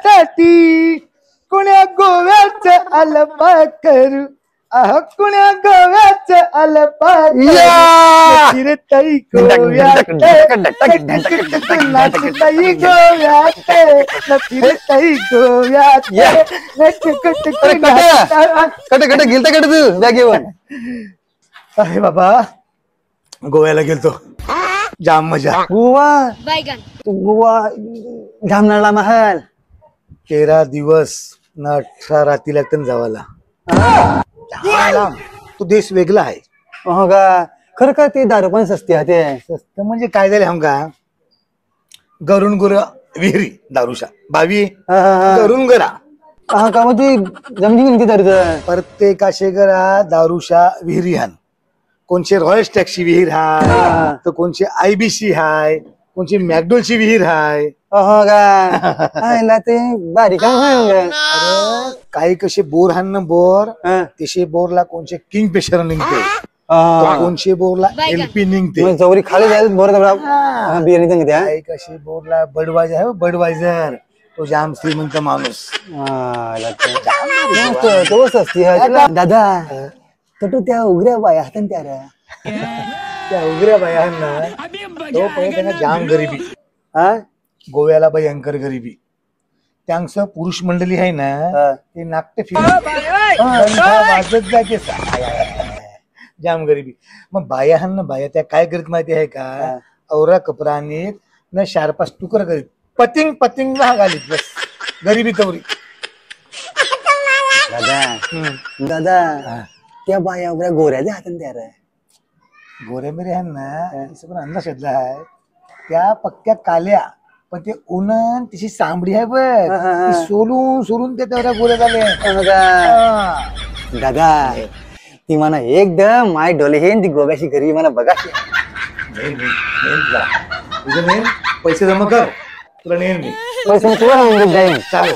साठी कुण्या गोव्याचं आलं पाखरू आह कुण्या गोव्याचं आलं पाखरू ताई गोव्यात नाचताई गोव्यात ताई गोव्यात गेलता कट तू बॅगेवर? अरे बाबा गोव्याला गेलतो, जाम मजा. गोवा गोवा जाम नळला महल 13 दिवस ना 18 रात्री लागतात जावाला. तो देश वेगळा आहे. हो का? खरं का ते दारू पण सस्ती आहे? ते स्वस्त म्हणजे काय झाले हमका गरुण गुर विहिरी दारूशा भावी गरुण गरा का मग ती जमली किती दारू? प्रत्येकाशे गरा दारूशा विहिरी हान. कोणचे रॉयल्स टॅक्सी विहीर हाय तर कोणचे IBC हाय, कोणची मॅकडोलची विहीर हाय. ते बारीक काही कसे बोर हान ना बोर तसे बोरला कोणचे किंगफिशर निघते, कोणचे बोरला LP निघते. चौरी खाली जायचं बोर बिर्याणी सांगते. काही कसे बोरला बडवायझर आहे, बडवायझर तो जाम श्रीमंत माणूस. तो सस्ती दादा. तर त्या उघड्या बाया हातात त्या उघड्या बायांना तो त्यांना जाम गरिबी. गोव्याला भयंकर गरिबी. त्यांचं पुरुष मंडळी आहे ना ते नाट्य वाजत जाते जाम गरिबी. मग बाया ना बाया त्या काय करीत माहिती आहे का? औरा कपराने न 4-5 तुकर करीत पतिंग पतिंग घालीत बस गरिबी तवरी. दादा त्या बाया उघड्या गोऱ्याच्या हातात त्या गोऱ्या मेरे आहेत ना पण अंदाज शोधला आहे त्या पक्क्या काल्या पण ते उन्हान तिची सामडी आहे बघ सोलून सोलून त्या तेवढ्या गोऱ्या झाल्या. दादा ती म्हणा एकदम माय डोले हे ती गोव्याची घरी मला बघा. तुझं पैसे जमा कर तुला नेन मी पैसे तुला जाईन. चालेल.